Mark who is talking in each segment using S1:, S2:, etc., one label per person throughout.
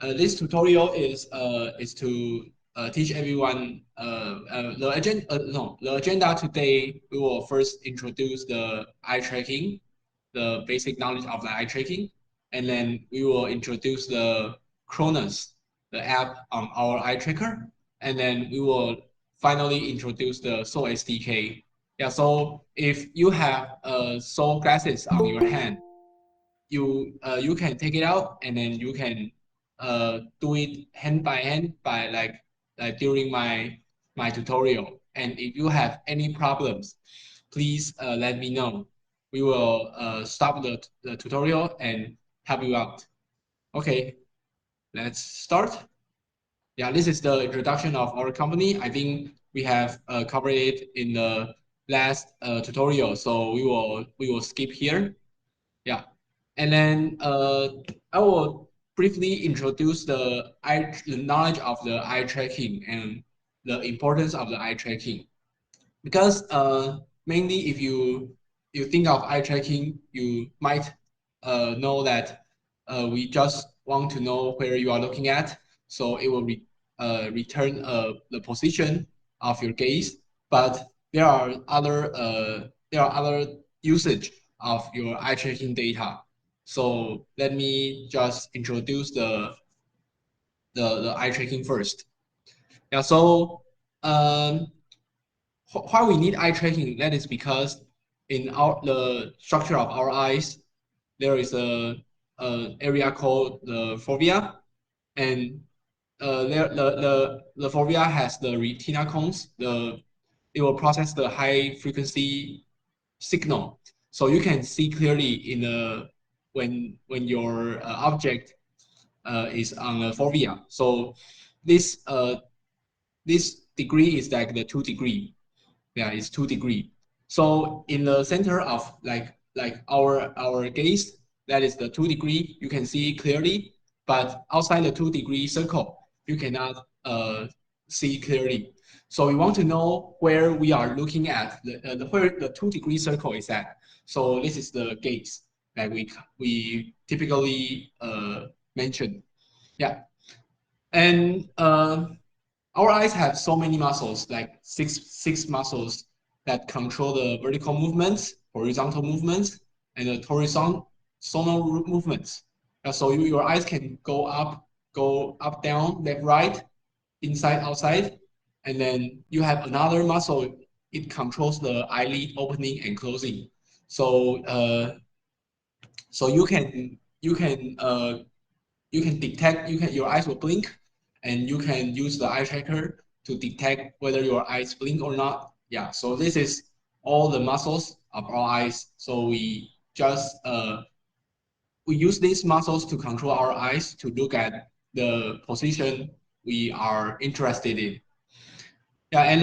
S1: This tutorial is to teach everyone the agenda today. We will first introduce the eye tracking, the basic knowledge of the eye tracking, and then we will introduce the Cronus, the app on our eye tracker, and then we will finally introduce the Soul SDK. Yeah, so if you have Soul glasses on your hand, you can take it out and then you can do it hand by hand by like during my tutorial. And if you have any problems, please let me know. We will stop the tutorial and help you out. Okay, let's start. Yeah, this is the introduction of our company. I think we have covered it in the last tutorial, so we will skip here. Yeah, and then I will briefly introduce the knowledge of the eye tracking and the importance of the eye tracking. Because mainly if you think of eye tracking, you might know that we just want to know where you are looking at, so it will return the position of your gaze. But there are other usage of your eye tracking data. So let me just introduce the eye tracking first. Yeah, so um, why we need eye tracking? That is because in the structure of our eyes, there is a area called the fovea, and the fovea has the retina cones. It will process the high frequency signal, so you can see clearly in the when your object is on the fovea. So this this degree is like the 2 degree. Yeah, it's 2 degree. So in the center of like our gaze, that is the 2 degree, you can see clearly, but outside the 2 degree circle, you cannot see clearly. So we want to know where we are looking at, where the 2 degree circle is at. So this is the gaze that we typically mention. Yeah, and our eyes have so many muscles, like six muscles that control the vertical movements, horizontal movements, and the horizontal movements. So your eyes can go up, down, left, right, inside, outside, and then you have another muscle. It controls the eyelid opening and closing. So so you can detect, your eyes will blink, and you can use the eye tracker to detect whether your eyes blink or not. Yeah, so this is all the muscles of our eyes. So we use these muscles to control our eyes to look at the position we are interested in. Yeah, and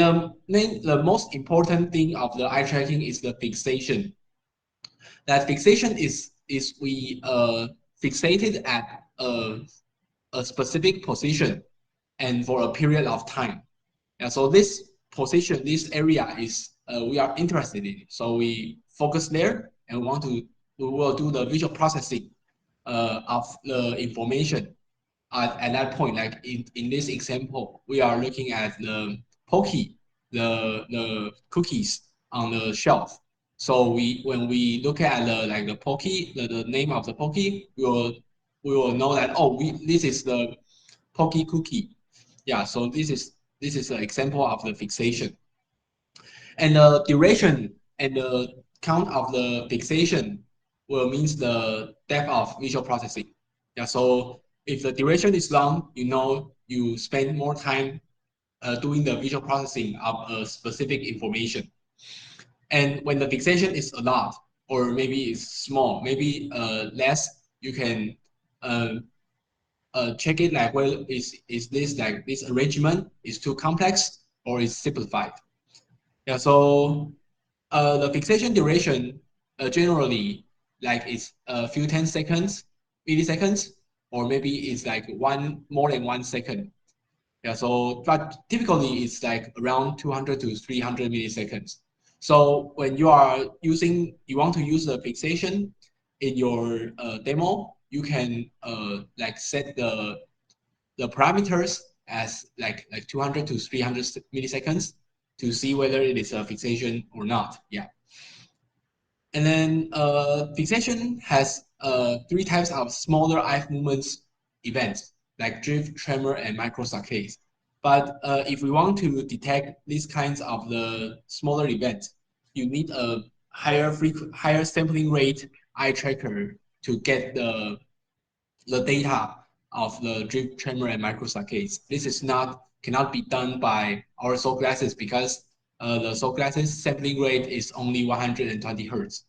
S1: the most important thing of the eye tracking is the fixation. That fixation is we fixated at a specific position and for a period of time. Yeah, so this position, this area is we are interested in. So we focus there and we will do the visual processing of the information at that point. Like in this example, we are looking at the Pocky, the cookies on the shelf. So when we look at the Pocky, the name of the Pocky, we will know that, oh, this is the Pocky cookie. Yeah, so this is an example of the fixation. And the duration and the count of the fixation will means the depth of visual processing. Yeah, so if the duration is long, you know you spend more time doing the visual processing of a specific information. And when the fixation is a lot, or maybe it's small, maybe less, you can uh, check it like, well, is this like this arrangement is too complex or is simplified? Yeah, so the fixation duration generally like is a few 10 seconds, milliseconds, or maybe it's like more than 1 second. Yeah, so but typically it's like around 200 to 300 milliseconds. So when you want to use the fixation in your demo, you can like set the parameters as like 200 to 300 milliseconds to see whether it is a fixation or not. Yeah. And then fixation has three types of smaller eye movements events, like drift, tremor, and microsaccades. But if we want to detect these kinds of the smaller events, you need a higher sampling rate eye tracker to get the data of the drift, tremor, and microsaccades. This is not cannot be done by our soul glasses because the soul glasses sampling rate is only 120 hertz.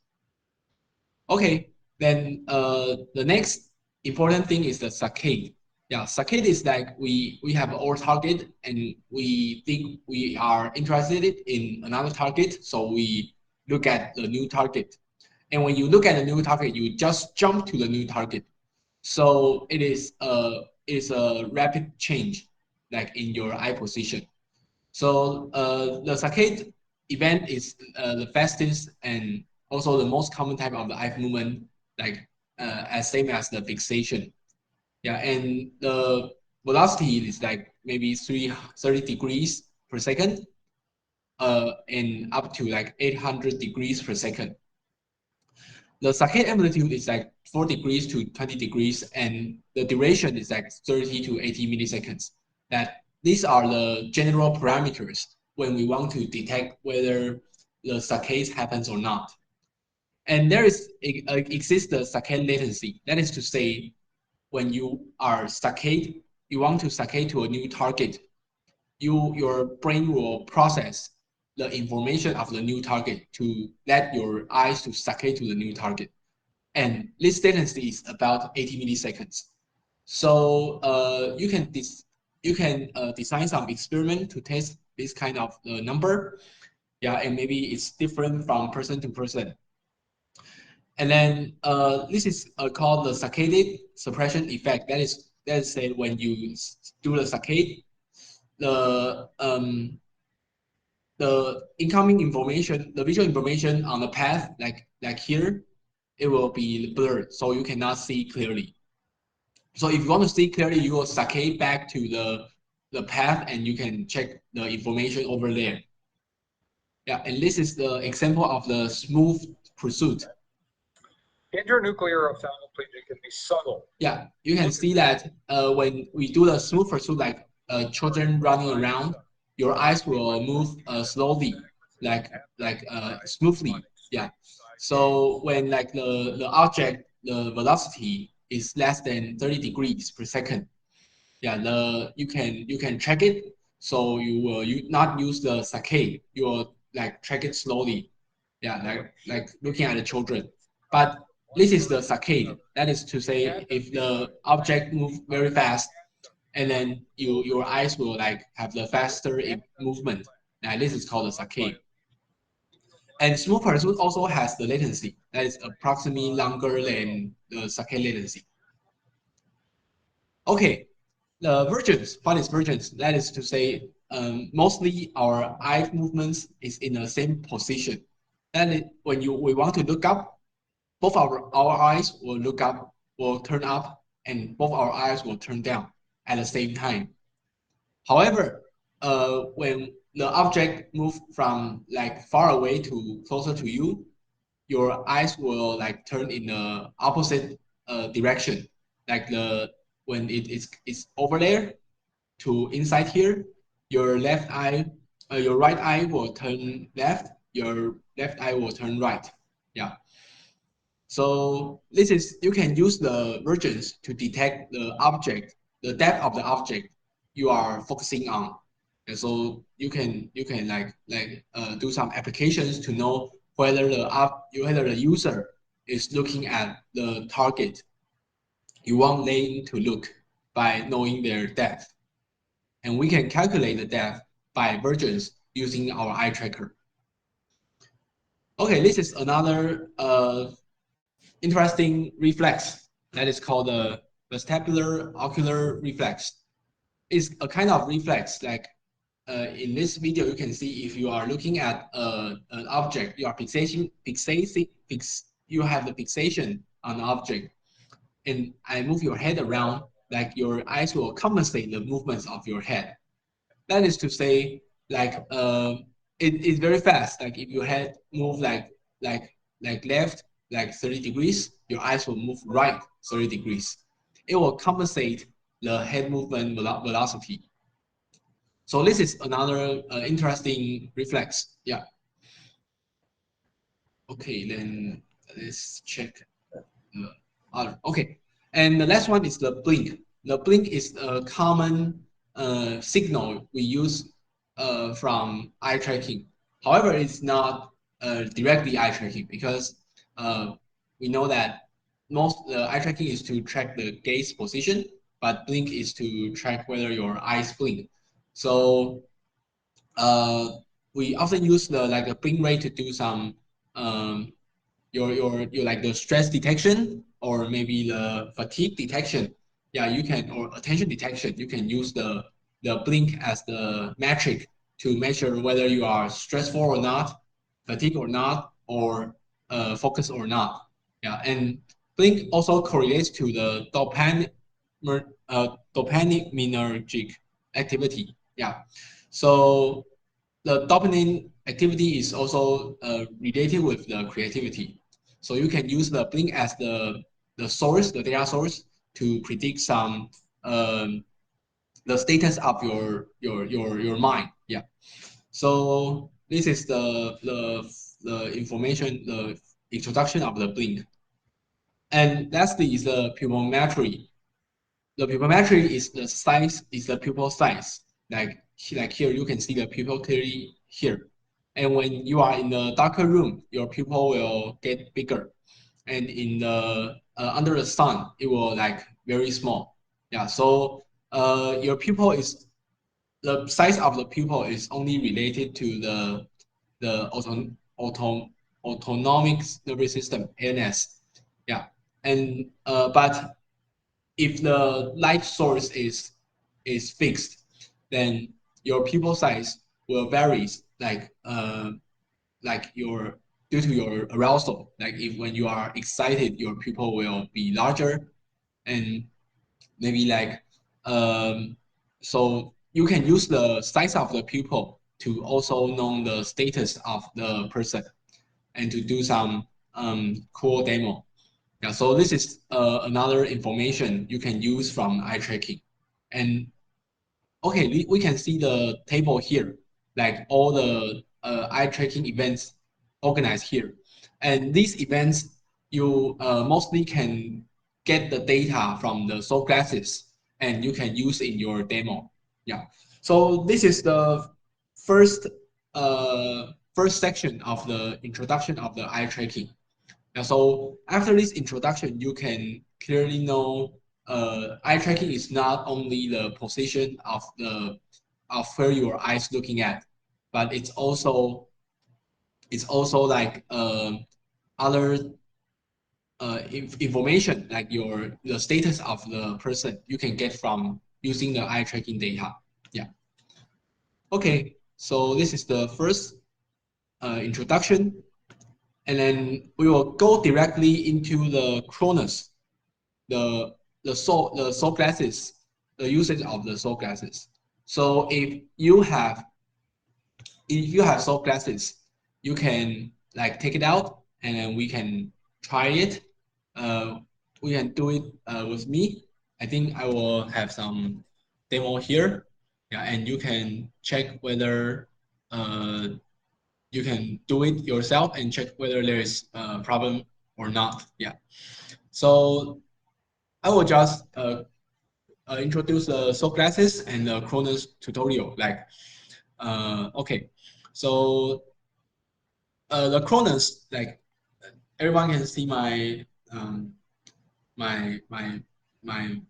S1: Okay, then the next important thing is the saccade. Yeah, saccade is like we have our target and we think we are interested in another target, so we look at the new target. And when you look at the new target, you just jump to the new target. So it is a rapid change, like in your eye position. So the saccade event is the fastest and also the most common type of the eye movement, like as same as the fixation. Yeah, and the velocity is like maybe 30 degrees per second, and up to like 800 degrees per second. The saccade amplitude is like 4 degrees to 20 degrees, and the duration is like 30 to 80 milliseconds. That these are the general parameters when we want to detect whether the saccade happens or not. And there exists the saccade latency. That is to say, when you are saccade, you want to saccade to a new target, your brain will process the information of the new target to let your eyes to saccade to the new target. And this latency is about 80 milliseconds. So you can design some experiment to test this kind of number. Yeah, and maybe it's different from person to person. And then this is called the saccade suppression effect. That is said when you do the saccade, the incoming information, the visual information on the path, like here, it will be blurred, so you cannot see clearly. So if you want to see clearly, you will saccade back to the path, and you can check the information over there. Yeah, and this is the example of the smooth pursuit.
S2: Internuclear ophthalmoplegia can be subtle.
S1: Yeah, you can see that when we do the smooth pursuit, like children running around, your eyes will move slowly, like smoothly. Yeah. So when like the object, the velocity is less than 30 degrees per second, yeah, you can track it. So you not use the saccade. You will like track it slowly. Yeah, like looking at the children. But this is the saccade. That is to say, if the object move very fast, and then your eyes will like have the faster movement. Now this is called the saccade. And smooth pursuit also has the latency that is approximately longer than the saccade latency. Okay, the vergence. What is vergence? That is to say, mostly our eye movements is in the same position. And when we want to look up, both our eyes will look up, will turn up, and both our eyes will turn down at the same time. However, when the object move from like far away to closer to you, your eyes will like turn in the opposite direction. Like when it's over there to inside here, your your right eye will turn left, your left eye will turn right. Yeah. So this is you can use the vergence to detect the object, the depth of the object you are focusing on. And so you can do some applications to know whether the user is looking at the target you want them to look by knowing their depth. And we can calculate the depth by vergence using our eye tracker. Okay, this is another interesting reflex that is called the vestibular ocular reflex. It's a kind of reflex like in this video you can see if you are looking at an object, you are you have the fixation on the object, and I move your head around, like your eyes will compensate the movements of your head. That is to say, like it's very fast. Like if your head move like left like 30 degrees, your eyes will move right 30 degrees. It will compensate the head movement velocity. So this is another interesting reflex. Yeah. Okay, then let's check the other. Okay, and the last one is the blink. The blink is a common signal we use from eye tracking. However, it's not directly eye tracking because uh, we know that most eye tracking is to track the gaze position, but blink is to track whether your eyes blink. So uh, we often use the like a blink rate to do some um, your like the stress detection or maybe the fatigue detection. Yeah, you can or attention detection. You can use the blink as the metric to measure whether you are stressful or not, fatigue or not, or focus or not. Yeah, and blink also correlates to the dopaminergic activity. Yeah, so the dopamine activity is also related with the creativity. So you can use the blink as the source, the data source, to predict some the status of your mind. Yeah. So this is the information, the introduction of the blink. And lastly is the pupillometry. The pupillometry is the size, is the pupil size. Like here, you can see the pupil clearly here. And when you are in the darker room, your pupil will get bigger. And in the under the sun, it will like very small. Yeah. So your pupil is the size of the pupil is only related to the autonomic nervous system (ANS). Yeah. And but if the light source is fixed, then your pupil size will vary like your due to your arousal. Like if when you are excited, your pupil will be larger, and maybe like so you can use the size of the pupil to also know the status of the person and to do some cool demo. Yeah, so this is another information you can use from eye tracking. And okay, we can see the table here, like all the eye tracking events organized here. And these events, you mostly can get the data from the soul glasses and you can use in your demo. Yeah. So this is the first first section of the introduction of the eye tracking. And so after this introduction, you can clearly know eye tracking is not only the position of where your eyes looking at, but it's also like other information like the status of the person you can get from using the eye tracking data. Yeah. Okay. So this is the first introduction. And then we will go directly into the chronos, the soul glasses, the usage of the soul glasses. So if you have soul glasses, you can like take it out and then we can try it. Uh, we can do it with me. I think I will have some demo here. Yeah, and you can check whether uh, you can do it yourself and check whether there is a problem or not. Yeah. So I will just introduce the soap glasses and the Cronus tutorial. Like, okay, so the Cronus, like everyone can see my my my my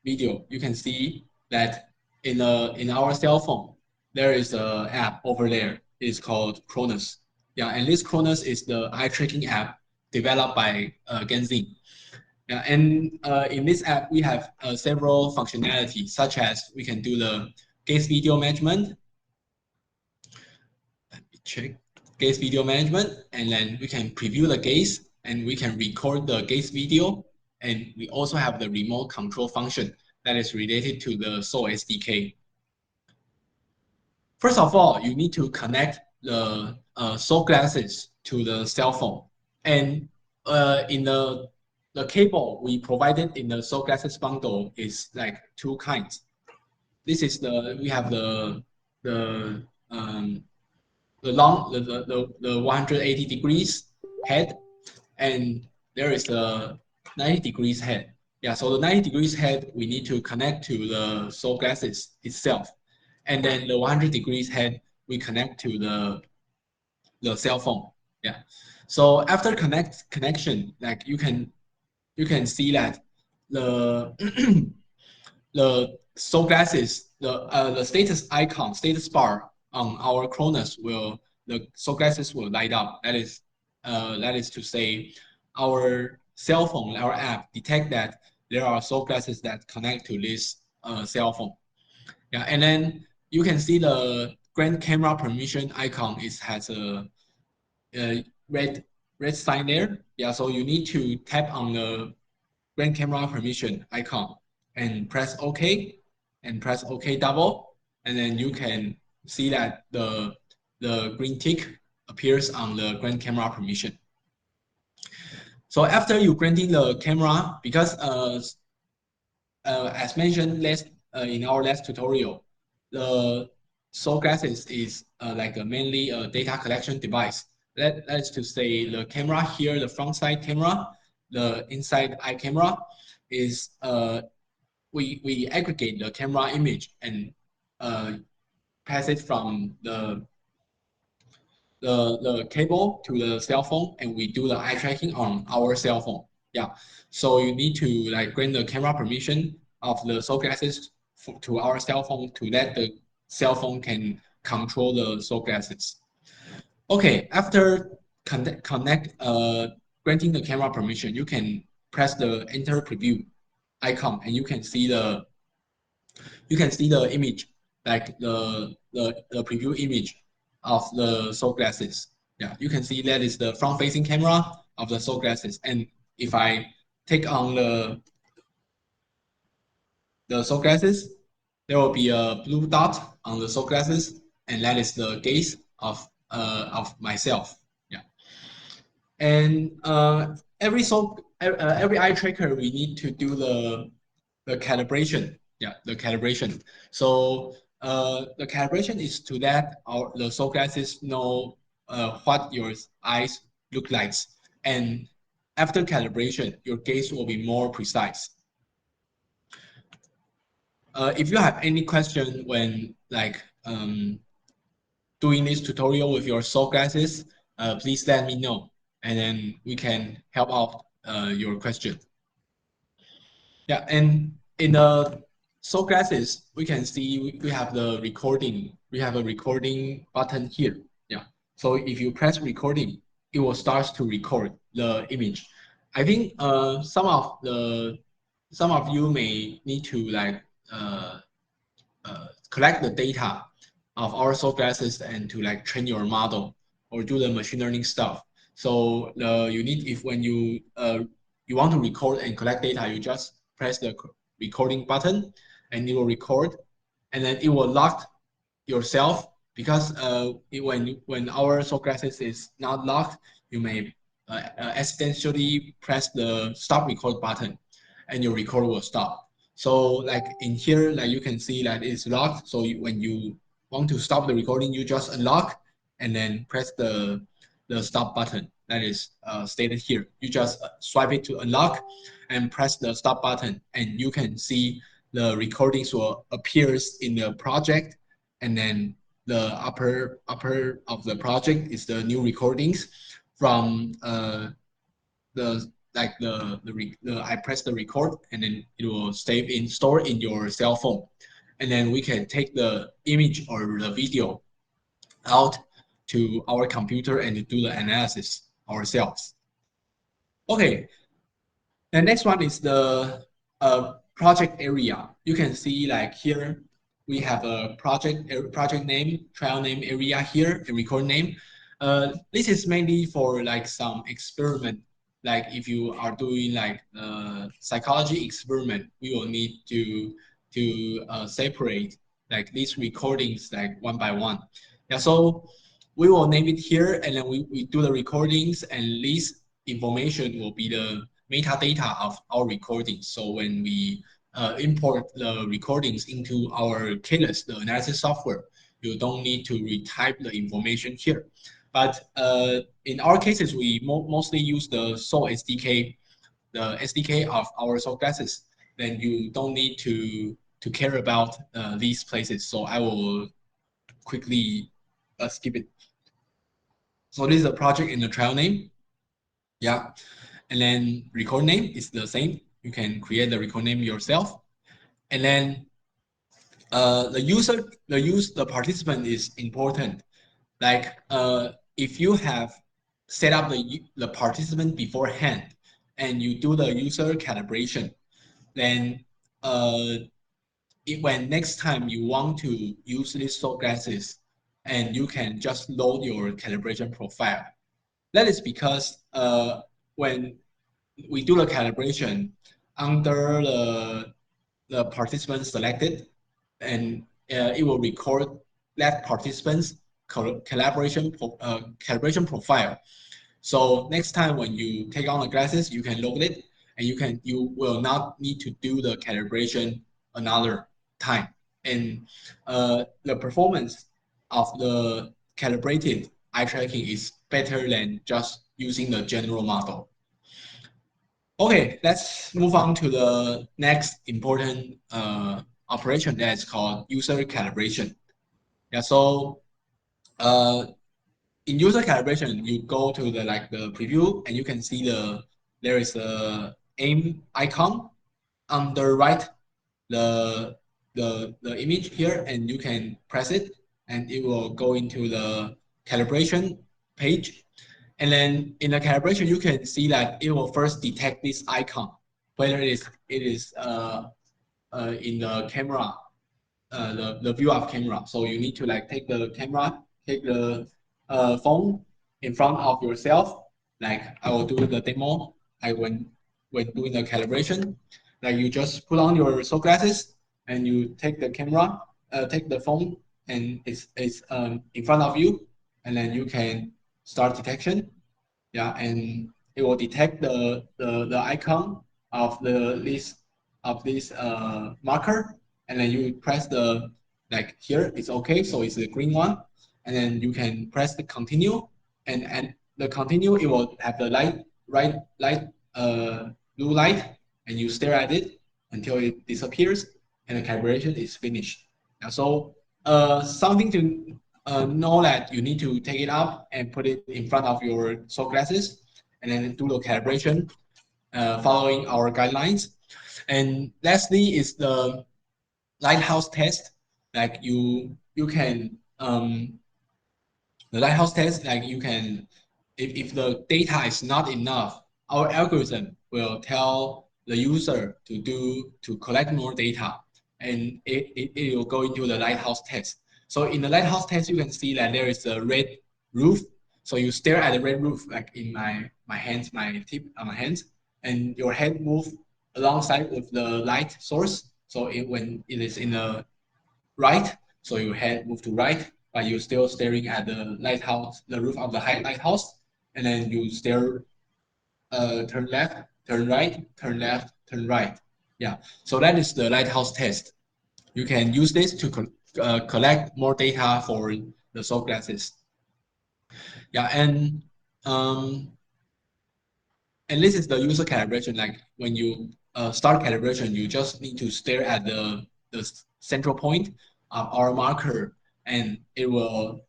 S1: video. You can see that in our cell phone there is a app over there. It's called Cronus. Yeah, and this Cronus is the eye tracking app developed by Ganzin. Yeah, and in this app, we have several functionalities, such as we can do the gaze video management. Let me check gaze video management, and then we can preview the gaze, and we can record the gaze video, and we also have the remote control function that is related to the SOL SDK. First of all, you need to connect the SOL glasses to the cell phone. And in the cable we provided in the SOL glasses bundle is like two kinds. This is we have the long the 180 degrees head, and there is the 90 degrees head. Yeah, so the 90 degrees head we need to connect to the SOL glasses itself, and then the 100 degrees head we connect to the cell phone. Yeah, so after connection, like you can see that the the SOL glasses, the status icon, status bar on our Cronus will the SOL glasses will light up. That is to say, our cell phone, our app detect that there are SOL glasses that connect to this cell phone. Yeah, and then you can see the grand camera permission icon has a red sign there. Yeah, so you need to tap on the grand camera permission icon and press OK and press OK double, and then you can see that the green tick appears on the grand camera permission. So after you granting the camera, because as mentioned in our last tutorial, the SOL glasses is like mainly a data collection device. That's to say the camera here, the front side camera, the inside eye camera is we aggregate the camera image and pass it from the cable to the cell phone, and we do the eye tracking on our cell phone. Yeah, so you need to like grant the camera permission of the SOL glasses to our cell phone to let the cell phone can control the SOL glasses. Okay, after granting the camera permission, you can press the enter preview icon, and you can see the image, like the preview image of the SOL glasses. Yeah, you can see that is the front-facing camera of the SOL glasses. And if I take on the SOL glasses, there will be a blue dot on the SOL glasses, and that is the gaze of myself. Yeah, and every eye tracker we need to do the calibration. Yeah, the calibration. So the calibration is to let the SOL glasses know what your eyes look like, and after calibration, your gaze will be more precise. If you have any question when like doing this tutorial with your SOL glasses, please let me know, and then we can help out your question. Yeah, and in the SOL glasses, we can see we have the recording. We have a recording button here. Yeah. So if you press recording, it will start to record the image. I think some of you may need to like collect the data of our SOL glasses and to like train your model or do the machine learning stuff. So you need if when you want to record and collect data, you just press the recording button and it will record, and then it will lock yourself because when our SOL glasses is not locked, you may accidentally press the stop record button, and your record will stop. So like in here, like you can see that it's locked. So when you want to stop the recording, you just unlock and then press the stop button that is stated here. You just swipe it to unlock and press the stop button, and you can see the recordings will appears in the project, and then the upper of the project is the new recordings from the like the I press the record, and then it will store in your cell phone, and then we can take the image or the video out to our computer and do the analysis ourselves. Okay, the next one is the project area. You can see like here we have a project name, trial name area here, a record name. This is mainly for like some experiment like if you are doing like psychology experiment, we will need to separate like these recordings like one by one. Yeah, so we will name it here, and then we do the recordings, and this information will be the metadata of our recordings. So when we import the recordings into our KLIS, the analysis software, you don't need to retype the information here. But in our cases, we mostly use the Soul SDK, the SDK of our Soul classes. Then you don't need to care about these places. So I will quickly skip it. So this is a project in the trial name. Yeah. And then record name is the same. You can create the record name yourself. And then the participant is important. Like if you have set up the participant beforehand and you do the user calibration, then uh, when next time you want to use these soul glasses, and you can just load your calibration profile. That is because when we do the calibration under the participant selected, and it will record that participant's calibration profile. So next time when you take on the glasses, you can load it, and you will not need to do the calibration another time. And the performance of the calibrated eye tracking is better than just using the general model. Okay, let's move on to the next important operation that is called user calibration. Yeah, so uh, in user calibration, you go to the preview, and you can see there is a aim icon on the right, the the image here, and you can press it, and it will go into the calibration page. And then in the calibration, you can see that it will first detect this icon, whether it is in the camera, the view of camera. So you need to like take the phone in front of yourself. Like I will do the demo. I when doing the calibration, like you just put on your sunglasses and you take the camera, take the phone, and it's in front of you, and then you can start detection. Yeah, and it will detect the icon of this marker, and then you press the like here it's okay, so it's the green one, and then you can press the continue, and the continue it will have the light blue light, and you stare at it until it disappears, and the calibration is finished. Yeah, so something to know that you need to take it up and put it in front of your soul glasses, and then do the calibration following our guidelines. And lastly is the lighthouse test. Like you can the lighthouse test, like you can, if the data is not enough, our algorithm will tell the user to collect more data, and it will go into the lighthouse test. So in the lighthouse test, you can see that there is a red roof. So you stare at the red roof, like in my hands, my tip on my hands, and your head move alongside with the light source. So when it is in the right, so your head move to right, but you're still staring at the lighthouse, the roof of the lighthouse, and then you stare, turn left, turn right, turn left, turn right. Yeah, so that is the lighthouse test. You can use this to collect more data for the soul glasses. Yeah, um, and this is the user calibration. Like when you start calibration, you just need to stare at the central point of our marker, and it will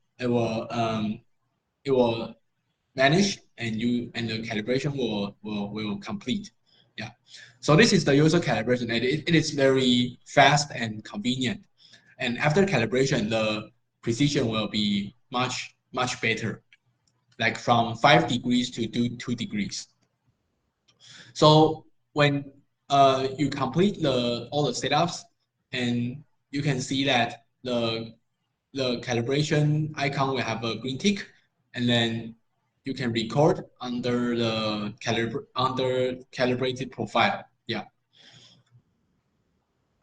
S1: vanish, and the calibration will complete. Yeah. So this is the user calibration, and it is very fast and convenient. And after calibration, the precision will be much better, like from 5 degrees to 2 degrees. So when you complete all the setups, and you can see that the calibration icon will have a green tick, and then you can record under the calibrated profile. Yeah.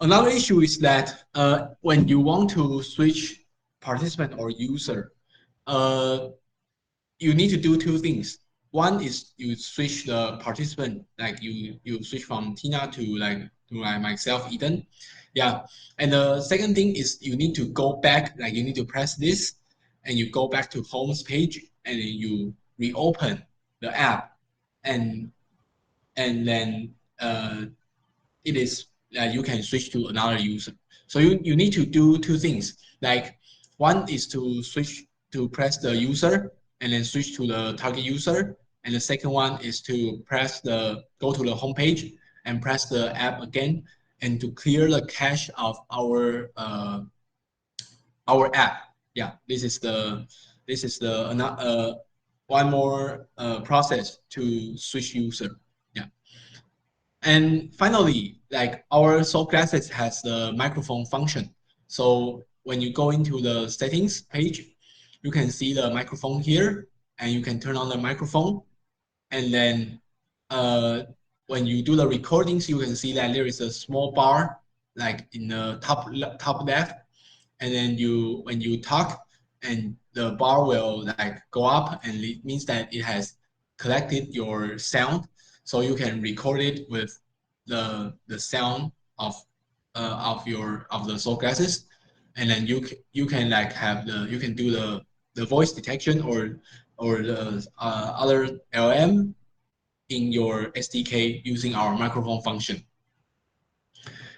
S1: Another issue is that when you want to switch participant or user, uh, you need to do two things. One is you switch the participant, like you switch from Tina to myself, Eden. Yeah. And the second thing is you need to go back, like you need to press this and you go back to home's page and then you reopen the app and then it is you can switch to another user. So you need to do two things. Like one is to switch to press the user and then switch to the target user. And the second one is to go to the home page and press the app again and to clear the cache of our app. Yeah, this is the one more process to switch user. Yeah. And finally, like our Soul Glasses has the microphone function. So when you go into the settings page, you can see the microphone here, and you can turn on the microphone. And then when you do the recordings, you can see that there is a small bar, like in the top left, and then when you talk and the bar will like go up and it means that it has collected your sound, so you can record it with the sound of the soul glasses, and then you can like you can do the voice detection or the other LM in your SDK using our microphone function.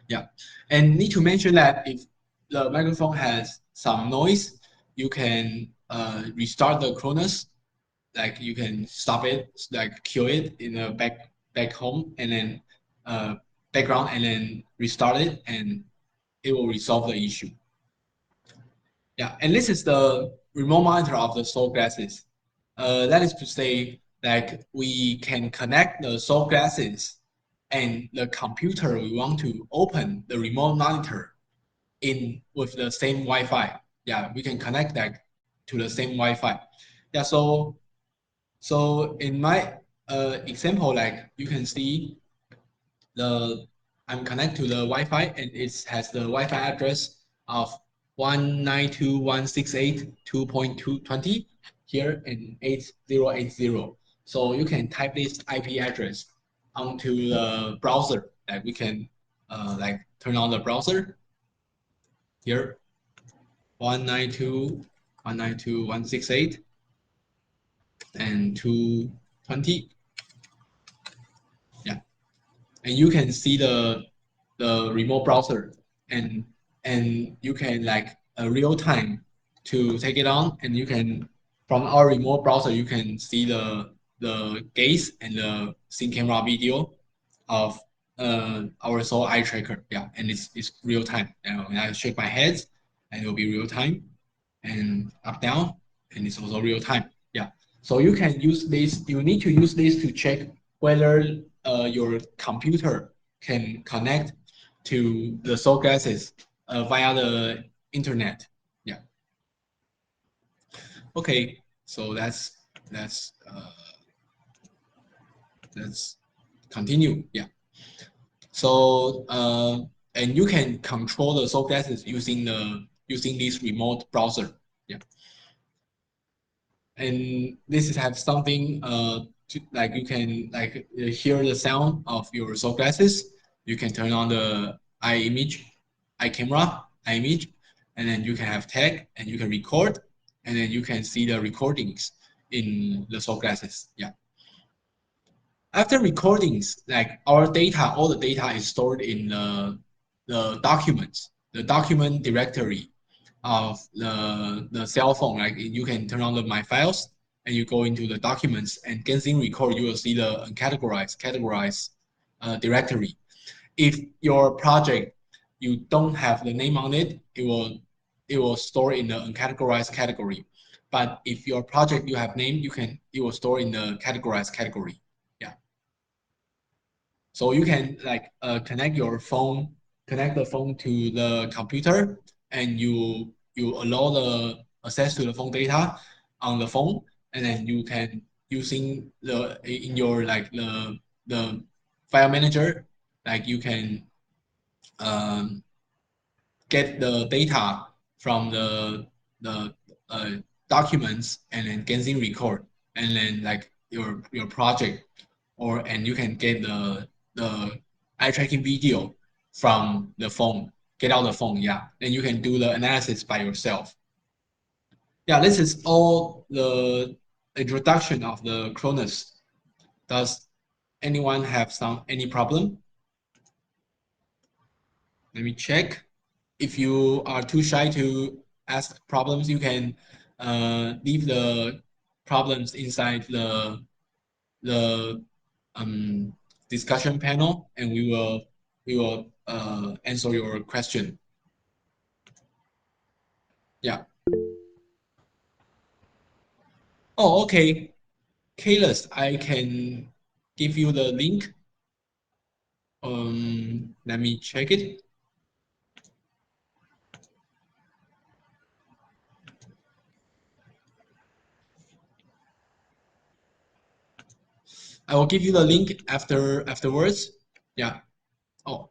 S1: Yeah, and need to mention that if the microphone has some noise, you can restart the Cronus. Like you can stop it, like kill it in the back home, and then uh, background, and then restart it, and it will resolve the issue. Yeah, and this is the remote monitor of the Soul glasses. That is to say, like we can connect the Soul glasses and the computer we want to open the remote monitor in with the same Wi-Fi. Yeah, we can connect that to the same Wi-Fi. Yeah, so in my example, like you can see the I'm connected to the Wi-Fi and it has the Wi-Fi address of 192.168.2.220 here in 8080. So you can type this IP address onto the browser. Like we can like turn on the browser here 192.168 and 220. Yeah, and you can see the remote browser and you can like a real time to take it on, and you can from our remote browser you can see the gaze and the sync camera video of our Soul eye tracker. Yeah, and it's real time. When I shake my head, and it will be real time, and up down, and it's also real time. Yeah, so you can use this. You need to use this to check whether your computer can connect to the Soul glasses via the internet. Yeah. Okay. So let's continue. Yeah. So and you can control the Soul glasses using this remote browser. Yeah. And this is have something like you can like hear the sound of your Soul glasses. You can turn on the eye camera, eye image, and then you can have tag and you can record, and then you can see the recordings in the Soul glasses. Yeah. After recordings, like our data, all the data is stored in the documents, the document directory of the cell phone. Like you can turn on the My Files and you go into the documents and Ganzin record, you will see the categorize directory. If your project you don't have the name on it, it will store in the uncategorized category. But if your project you have name, it will store in the categorized category. Yeah. So you can like connect the phone to the computer, and you allow the access to the phone data on the phone, and then you can using the in your like the file manager, like you can um, get the data from the documents and then Ganzin record and then like your project and you can get the eye tracking video from the phone. Get out the phone, yeah. Then you can do the analysis by yourself. Yeah, this is all the introduction of the Cronus. Does anyone have any problem? Let me check. If you are too shy to ask problems, you can leave the problems inside the discussion panel, and we will answer your question. Yeah. Oh, okay. Kayles, I can give you the link. Let me check it. I will give you the link afterwards. Yeah. Oh,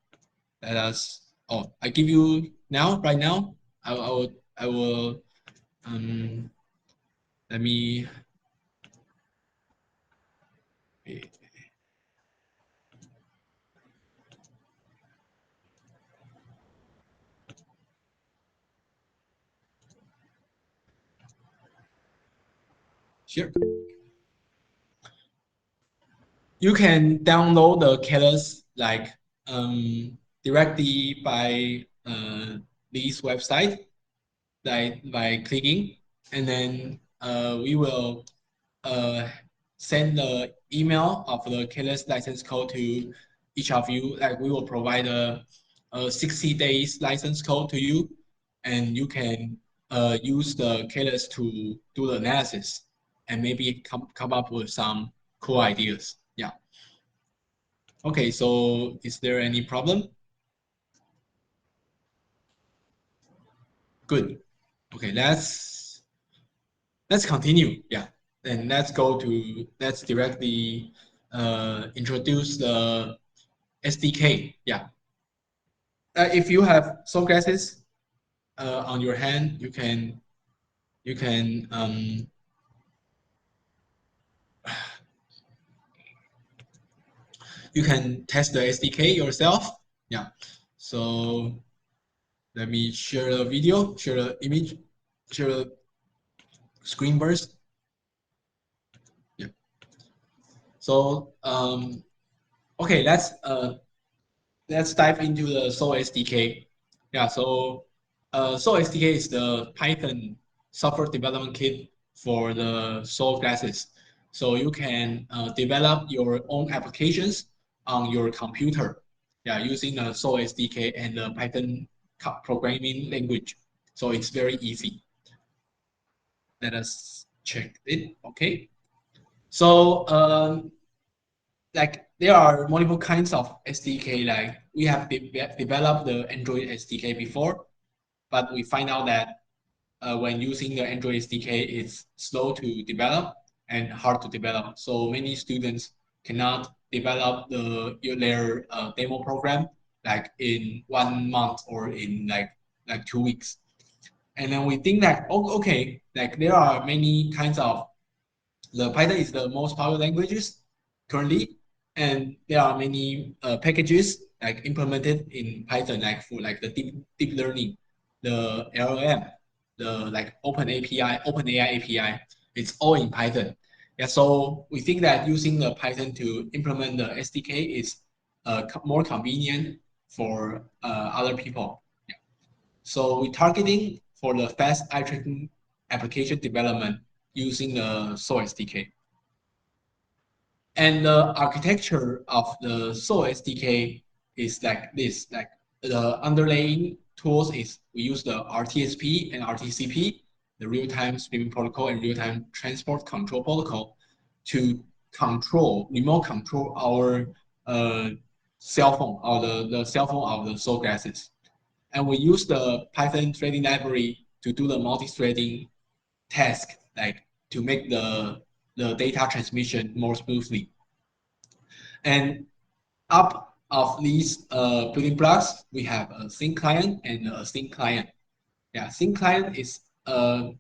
S1: let us. Oh, I give you now, right now. I will. Um, let me. Sure. You can download the catalyst like directly by this website, like by clicking, and then we will uh, send the email of the catalyst license code to each of you. Like we will provide a 60 days license code to you, and you can use the catalyst to do the analysis and maybe come up with some cool ideas. Yeah. Okay, so is there any problem? Good. Okay, let's continue. Yeah. Then let's directly introduce the SDK. Yeah. If you have soul glasses on your hand, you can you can test the SDK yourself. Yeah. So let me share the video, share the image, share the screen burst. Yeah. So okay, let's dive into the Soul SDK. Yeah, so Soul SDK is the Python software development kit for the Soul classes. So you can develop your own applications on your computer, yeah, using the Soul SDK and the Python programming language. So it's very easy. Let us check it. Okay. So like there are multiple kinds of SDK. Like we have developed the Android SDK before, but we find out that when using the Android SDK, it's slow to develop and hard to develop. So many students cannot develop their demo program like in 1 month or in like 2 weeks. And then we think that okay, like there are many kinds of the Python is the most popular languages currently, and there are many packages like implemented in Python, like for like the deep learning, the LLM, the like OpenAI API. It's all in Python. Yeah, so we think that using the Python to implement the SDK is more convenient for other people. Yeah. So we're targeting for the fast eye tracking application development using the Soul SDK. And the architecture of the Soul SDK is like this. Like the underlying tools is we use the RTSP and RTCP, the real-time streaming protocol and real-time transport control protocol, to remote control our cell phone or the cell phone of the Soul glasses. And we use the Python threading library to do the multi-threading task, like to make the the data transmission more smoothly. And up of these building blocks, we have a thin client and a thin client. Yeah, thin client is the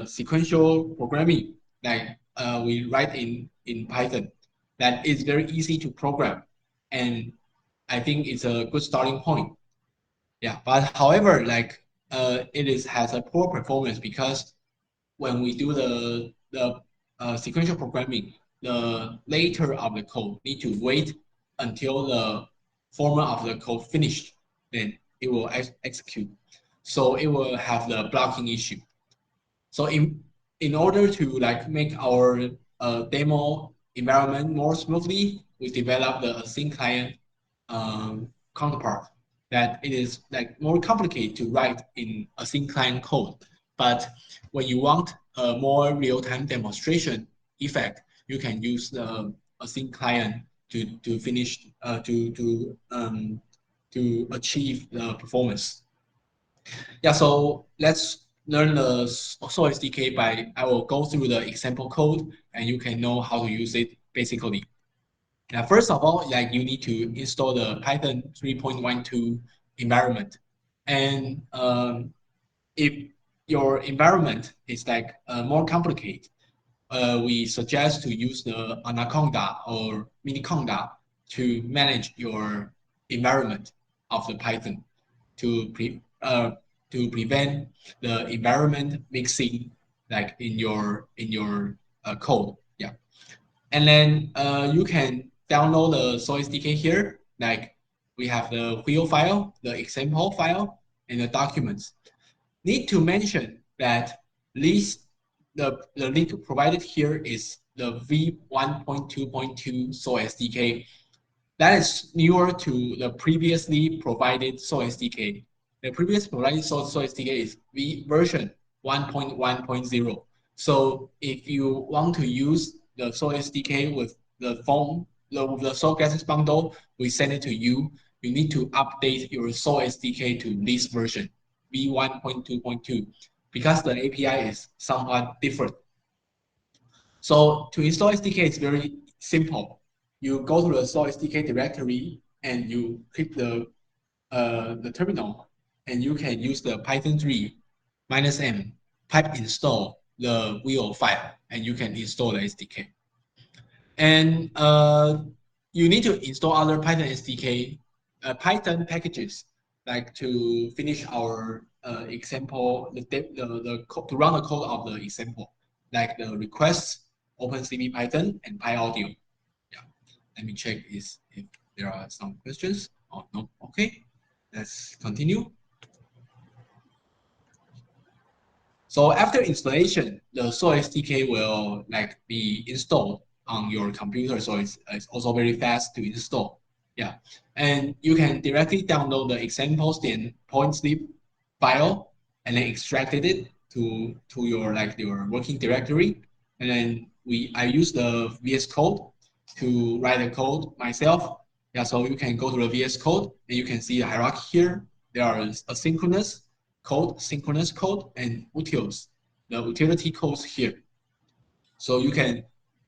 S1: sequential programming like we write in Python that is very easy to program, and I think it's a good starting point. Yeah, but however, like it is has a poor performance because when we do the sequential programming, the later of the code need to wait until the former of the code finished, then it will execute. So it will have the blocking issue. So in order to like make our demo environment more smoothly, we develop the async client counterpart that it is like more complicated to write in async client code. But when you want a more real-time demonstration effect, you can use the async client to finish to achieve the performance. Yeah, so let's learn the SOA SDK by, I will go through the example code and you can know how to use it basically. Now, first of all, like you need to install the Python 3.12 environment. And if your environment is like more complicated, we suggest to use the Anaconda or Miniconda to manage your environment of the Python to prevent the environment mixing like in your code. Yeah, and then you can download the SOA SDK here. Like we have the wheel file, the example file, and the documents. Need to mention that this the link provided here is the v1.2.2 SOA SDK that is newer to the previously provided SOA SDK. The previous provided SOA SDK is version 1.1.0. So if you want to use the SOA SDK with the phone, the SOA Gases bundle, we send it to you. You need to update your SOA SDK to this version, v1.2.2, because the API is somewhat different. So to install SDK, it's very simple. You go to the SOA SDK directory and you click the terminal, and you can use the Python 3 -m pipe install the wheel file, and you can install the SDK. And you need to install other Python SDK, Python packages, like to finish our example, to run the code of the example, like the requests, OpenCV Python, and PyAudio. Yeah, let me check if there are some questions. Oh no, okay, let's continue. So after installation, the SOA SDK will like be installed on your computer, so it's also very fast to install. Yeah, and you can directly download the examples and point slip file and then extracted it to your working directory. And then I use the VS Code to write the code myself. Yeah, so you can go to the VS Code and you can see the hierarchy here. There are asynchronous code, synchronous code, and utils, the utility codes here. So you can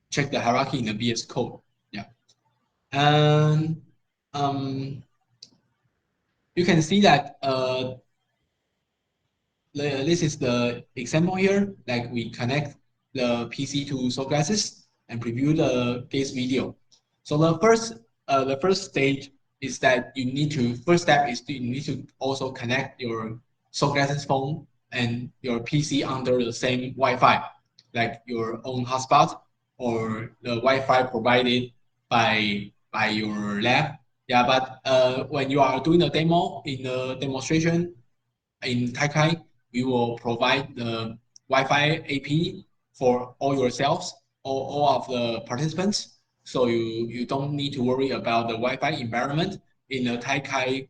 S1: check the hierarchy in the VS Code. Yeah, and you can see that this is the example here. Like we connect the PC to SOA Glasses and preview the case video. So the first stage is that first step is you need to also connect your SOA Glasses phone and your PC under the same Wi-Fi, like your own hotspot or the Wi-Fi provided by your lab. Yeah, but when you are doing the demo in the demonstration in TAICHI, we will provide the Wi-Fi AP for all yourselves, all of the participants. So you don't need to worry about the Wi-Fi environment in the TAICHI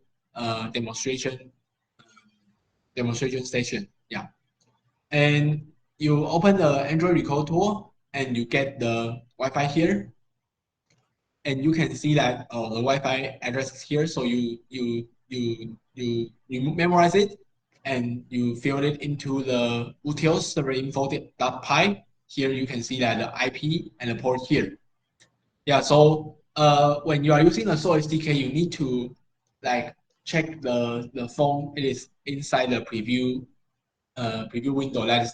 S1: demonstration station. Yeah, and you open the Android Record tool and you get the Wi-Fi here, and you can see that the Wi-Fi address is here. So you memorize it and you fill it into the utils server info.py. here you can see that the IP and the port here. Yeah, so when you are using the Soul SDK, you need to like check the phone. It is inside the preview window that is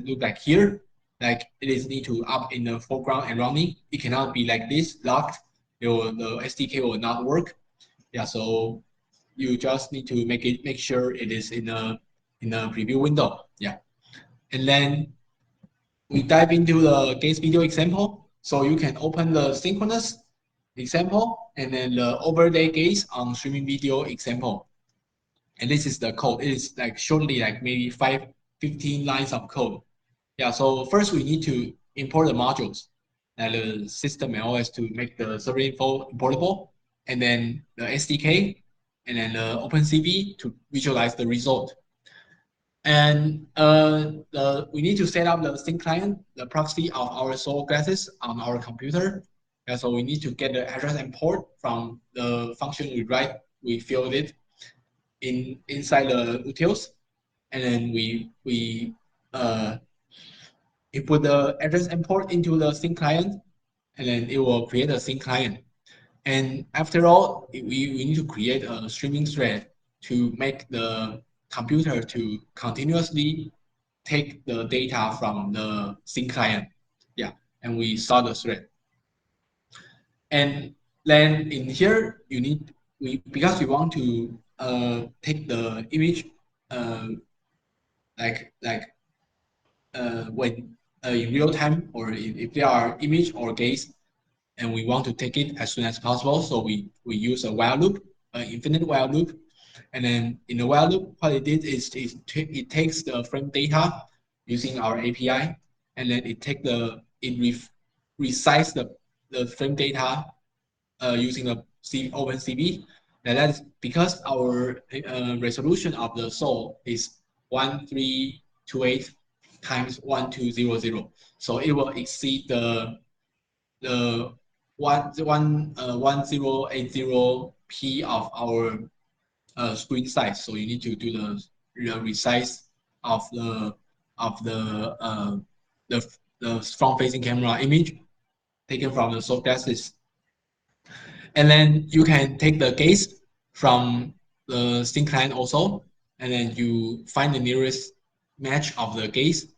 S1: look like here. Like it is need to up in the foreground and running. It cannot be like this locked. The SDK will not work. Yeah, so you just need to make sure it is in a preview window. Yeah, and then we dive into the gaze video example. So you can open the synchronous example and then the overlay gaze on streaming video example. And this is the code. It is like shortly like maybe 15 lines of code. Yeah, so first we need to import the modules, like the system and OS to make the server info importable, and then the SDK, and then the OpenCV to visualize the result. And we need to set up the sync client, the proxy of our Soul glasses on our computer. And so we need to get the address and port from the function we filled it inside the utils, and then we put the address and port into the sync client, and then it will create a sync client. And after all, we need to create a streaming thread to make the computer to continuously take the data from the sync client. Yeah, and we start the thread. And then in here, because we want to take the image uh, when in real time, or if there are image or gaze and we want to take it as soon as possible. So we use a while loop, an infinite while loop. And then in the while loop, what it did is it takes the frame data using our API, and then resize the frame data using the OpenCV. And that is because our resolution of the soul is 1328 times 1200. So it will exceed the 1080p of our screen size. So you need to do the resize of the front facing camera image taken from the soft glasses. And then you can take the gaze from the sync client also, and then you find the nearest match of the gaze,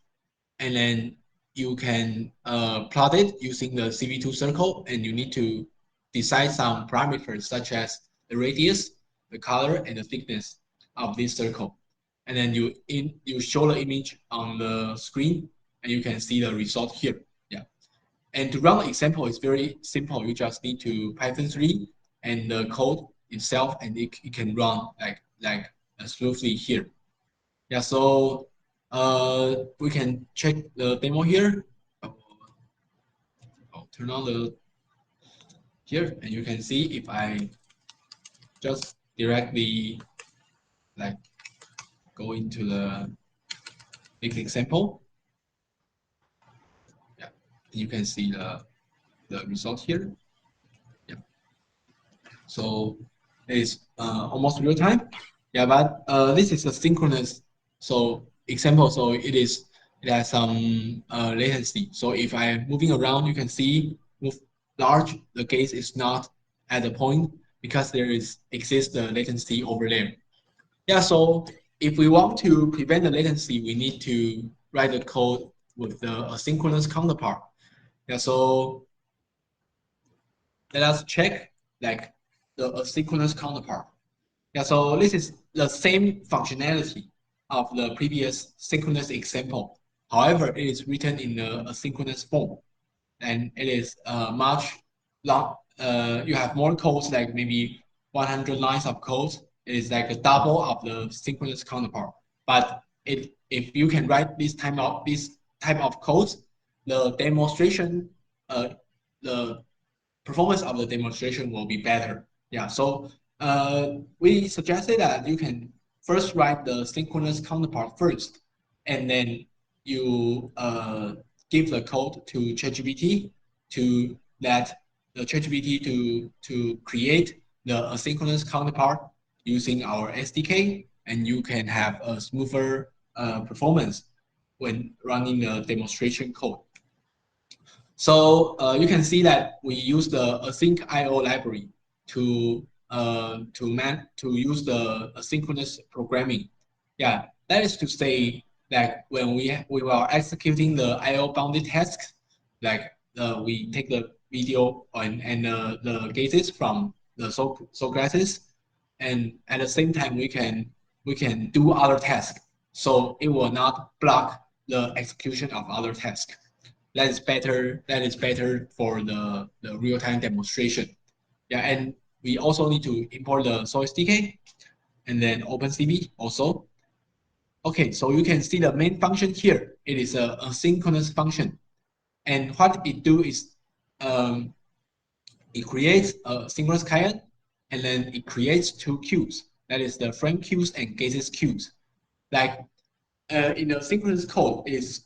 S1: and then you can plot it using the CV2 circle, and you need to decide some parameters such as the radius, the color, and the thickness of this circle. And then you show the image on the screen, and you can see the result here. Yeah. And to run the example is very simple. You just need to Python 3 and the code itself, and it can run like smoothly here. Yeah, so we can check the demo here. I'll turn on the here, and you can see if I just directly like go into the big example. Yeah, you can see the result here. Yeah, so it's almost real time. Yeah, but this is a synchronous example. So it has some latency. So if I'm moving around, you can see move large. The gaze is not at the point because there exists the latency over there. Yeah. So if we want to prevent the latency, we need to write the code with the asynchronous counterpart. Yeah. So let us check like the asynchronous counterpart. Yeah, so this is the same functionality of the previous synchronous example. However, it is written in a asynchronous form, and it is much long. You have more codes, like maybe 100 lines of code. It is like a double of the synchronous counterpart. But if you can write this type of codes, the demonstration, the performance of the demonstration will be better. Yeah, so we suggested that you can first write the synchronous counterpart first, and then you give the code to ChatGPT to let the ChatGPT to create the asynchronous counterpart using our SDK, and you can have a smoother performance when running the demonstration code. So you can see that we use the async IO library to use the asynchronous programming. Yeah, that is to say that when we were executing the IO bounded tasks, like we take the video and the gases from the so classes, and at the same time we can do other tasks. So it will not block the execution of other tasks. That is better. That is better for the real time demonstration. Yeah, and we also need to import the source SDK and then OpenCV also. Okay, so you can see the main function here. It is a asynchronous function, and what it do is um, it creates a synchronous client, and then it creates two queues. That is the frame queues and gases queues. Like in the synchronous code, it is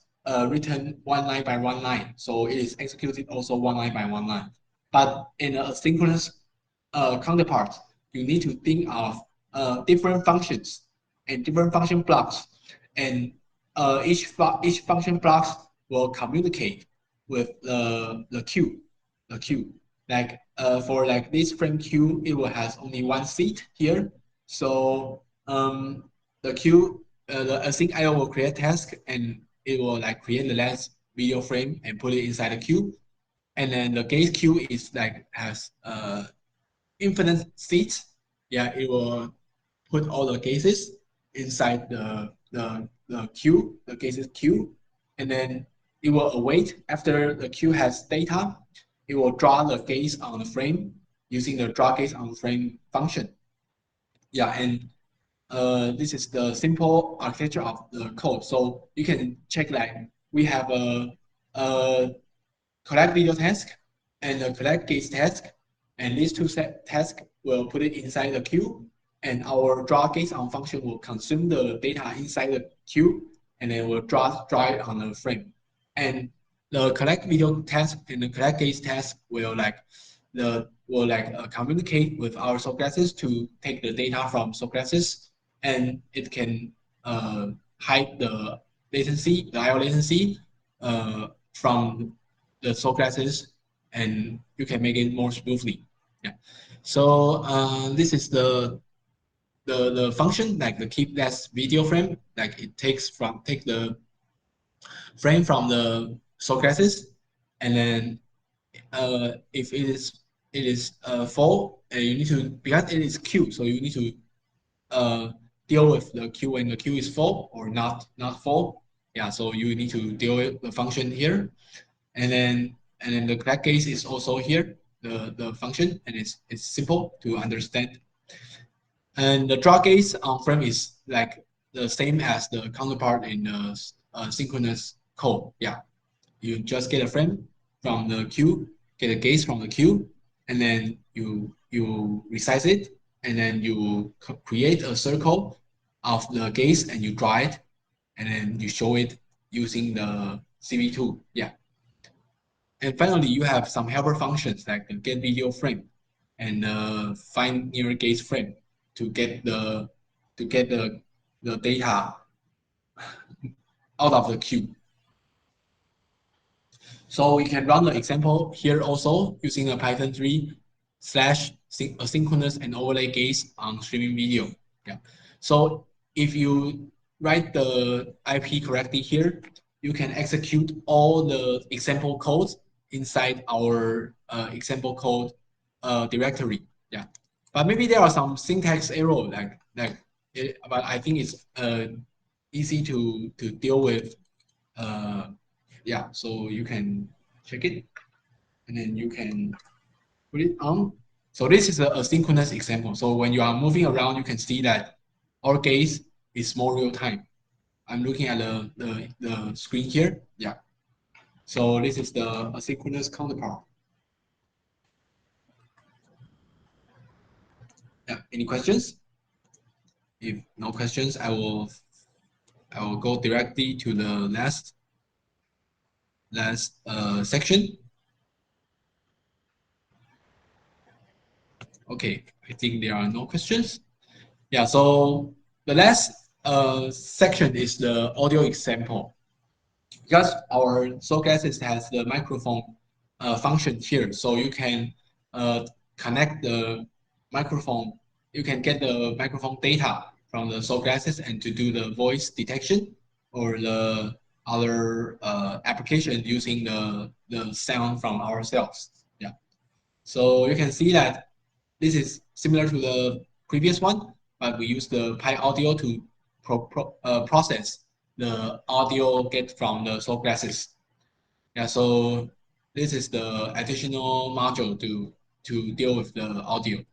S1: written one line by one line, so it is executed also one line by one line. But in a synchronous counterpart, you need to think of different functions and different function blocks, and each function blocks will communicate with the queue, the queue. Like for like this frame queue, it will has only one seat here, so the queue the async IO will create task and it will like create the last video frame and put it inside the queue. And then the gate queue is like has infinite seats. Yeah, it will put all the cases inside the queue, the cases queue, and then it will await after the queue has data. It will draw the gaze on the frame using the draw gaze on frame function. Yeah, and this is the simple architecture of the code. So you can check like we have a collect video task and a collect gaze task, and these two set tasks will put it inside the queue, and our draw gaze on function will consume the data inside the queue, and then will draw it on the frame. And the collect video task and the collect gaze task will communicate with our Socrates to take the data from Socrates, and it can hide the latency, the IO latency from the Socrates, and you can make it more smoothly. Yeah. So this is the function like the keep last video frame. Like it take the frame from the Socrates, and then if it is full, you need to because it is queue, so you need to deal with the queue when the queue is full or not full. Yeah, so you need to deal with the function here, and then the collect case is also here the function, and it's simple to understand. And the draw case on frame is like the same as the counterpart in the synchronous code. Yeah, you just get a frame from the queue, get a gaze from the queue, and then you resize it, and then you create a circle of the gaze and you draw it, and then you show it using the CV2. Yeah. And finally, you have some helper functions like the get video frame and find near gaze frame to get the data out of the queue. So we can run the example here also using a Python 3 slash asynchronous and overlay gaze on streaming video. Yeah. So if you write the IP correctly here, you can execute all the example codes inside our example code directory. Yeah. But maybe there are some syntax error but I think it's easy to deal with. Yeah, so you can check it and then you can put it on. So this is a synchronous example. So when you are moving around, you can see that our gaze is more real time. I'm looking at the screen here. Yeah. So this is the asynchronous counterpart. Yeah. Any questions? If no questions, I will go directly to the last section. Okay, I think there are no questions. Yeah, so the last section is the audio example. Because our Soulgases has the microphone function here, so you can connect the microphone. You can get the microphone data from the soul glasses and to do the voice detection or the other application using the sound from ourselves. Yeah. So you can see that this is similar to the previous one, but we use the Pi Audio to process the audio get from the soul glasses. Yeah, so this is the additional module to deal with the audio.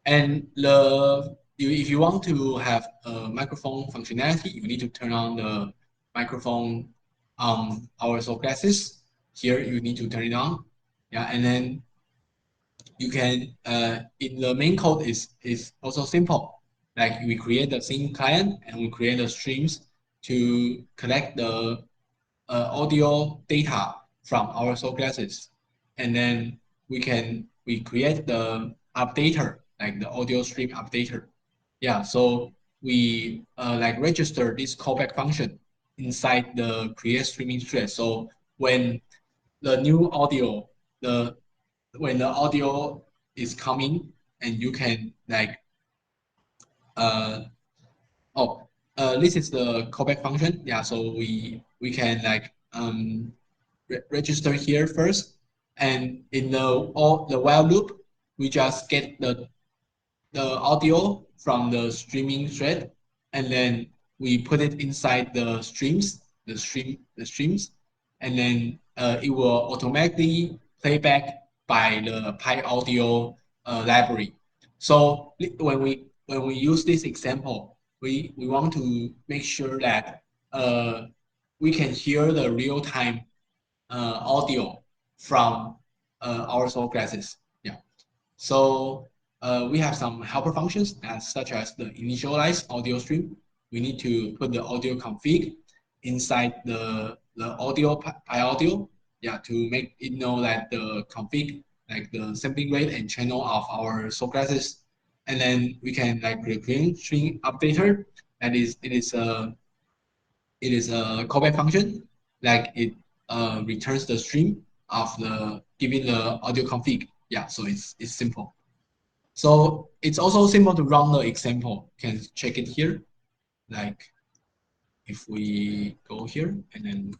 S1: And if you want to have a microphone functionality, you need to turn on the microphone on our soul glasses. Here you need to turn it on. Yeah, and then you can in the main code is also simple. Like we create the sync client and we create the streams to collect the audio data from our soul glasses, and then we create the updater, like the audio stream updater. Yeah, so we like register this callback function inside the create streaming thread. So when the new audio, the when the audio is coming, and you can like uh oh this is the callback function. Yeah, so we can like register here first, and in the while loop, we just get the audio from the streaming thread, and then we put it inside the streams, and then it will automatically play back by the Pi Audio library. So when we use this example, we want to make sure that we can hear the real time audio from our soul glasses. Yeah. So we have some helper functions such as the initialize audio stream. We need to put the audio config inside the audio by audio, yeah, to make it know that the config, like the sampling rate and channel of our soul glasses, and then we can like create string updater. That is, it is a callback function, like it returns the stream of the given the audio config. Yeah, so it's simple. So it's also simple to run the example. You can check it here. Like if we go here and then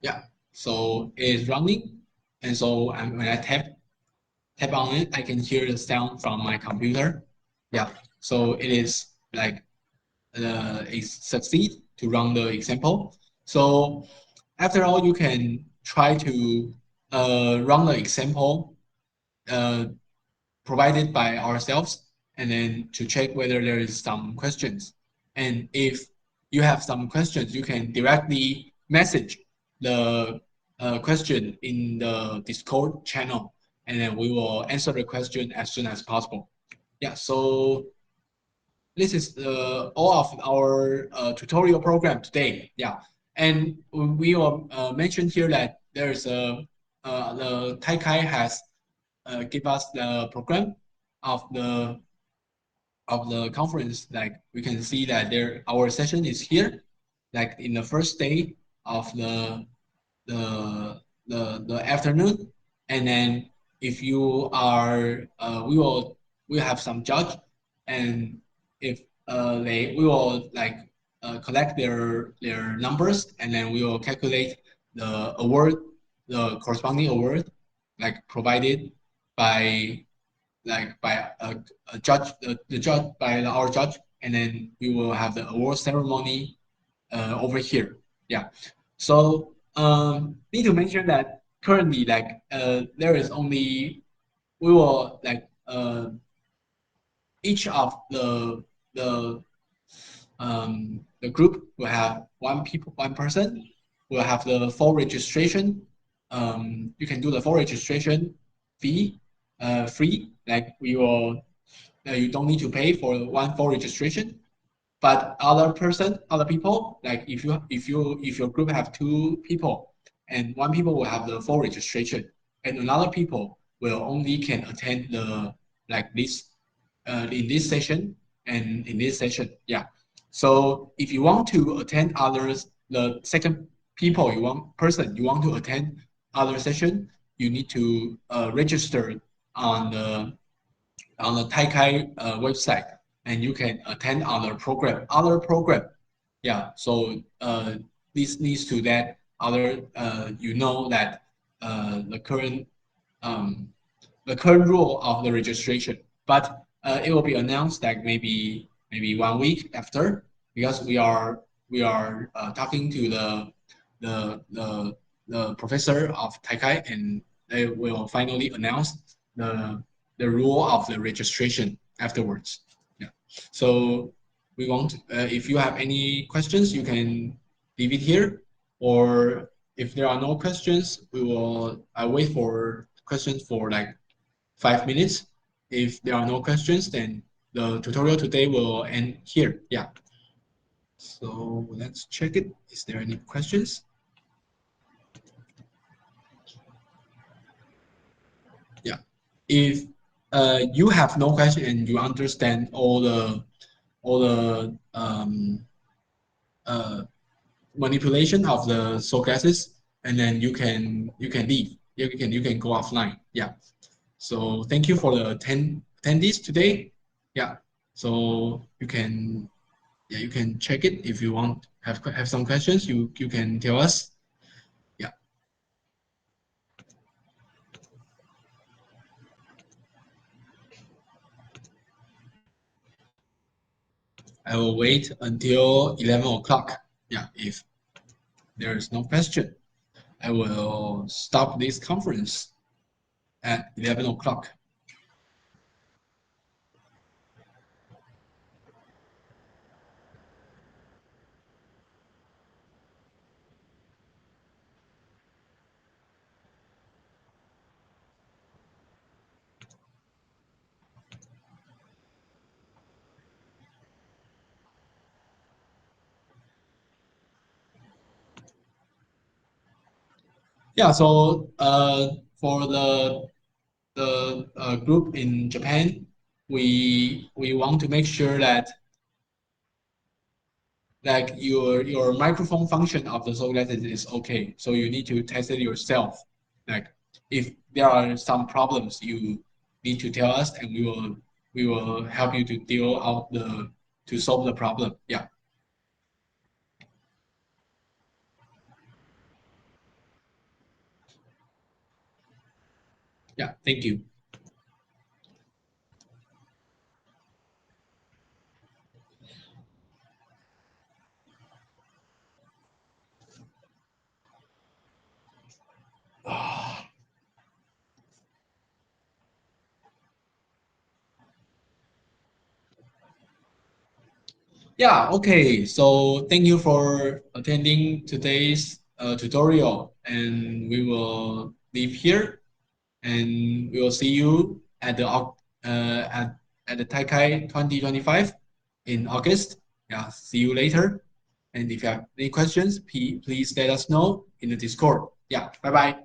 S1: yeah, so it's running, and so when I tap on it, I can hear the sound from my computer. Yeah, so it is like it succeed to run the example. So after all, you can try to run the example uh, provided by ourselves, and then to check whether there is some questions. And if you have some questions, you can directly message the question in the Discord channel, and then we will answer the question as soon as possible. Yeah, so this is all of our tutorial program today. Yeah, and we will mention here that there is the TAICHI has give us the program of the conference. Like we can see that there our session is here, like in the first day of the the afternoon, and then if you are we have some judge, and if they we will like collect their numbers, and then we will calculate the award, the corresponding award, like provided by by a judge, the judge by our judge, and then we will have the award ceremony over here. Yeah. So need to mention that currently, like there is only we will like each of the group will have one person will have the full registration. You can do the full registration fee free. Like we will you don't need to pay for one full registration. But other people, like if your group have two people, and one people will have the full registration, and another people will only can attend the like this in this session and in this session. Yeah. So if you want to attend others, the second person you want to attend other session, you need to register on the TAICHI website, and you can attend other program. Yeah. So this leads to that other you know that the um, current rule of the registration, but it will be announced like maybe 1 week after, because we are talking to the professor of TAICHI, and they will finally announce the rule of the registration afterwards. Yeah. So we want if you have any questions, you can leave it here, or if there are no questions, I wait for questions for like 5 minutes. If there are no questions, then the tutorial today will end here. Yeah. So let's check it. Is there any questions? Yeah. If you have no question and you understand all the uh, manipulation of the soul classes, and then you can leave. You can go offline. Yeah. So thank you for the attendees today. Yeah. So you can check it if you want have some questions. You can tell us. Yeah. I will wait until 11 o'clock. Yeah. If there is no question, I will stop this conference at 11 o'clock. Yeah. So for the group in Japan, we want to make sure that like your microphone function of the solar is okay. So you need to test it yourself. Like if there are some problems, you need to tell us, and we will help you to deal out to solve the problem. Yeah. Yeah. Thank you. Yeah, okay. So thank you for attending today's tutorial, and we will leave here, and we will see you at the Taikai 2025 in August. Yeah, see you later. And if you have any questions, please let us know in the Discord. Yeah, bye bye.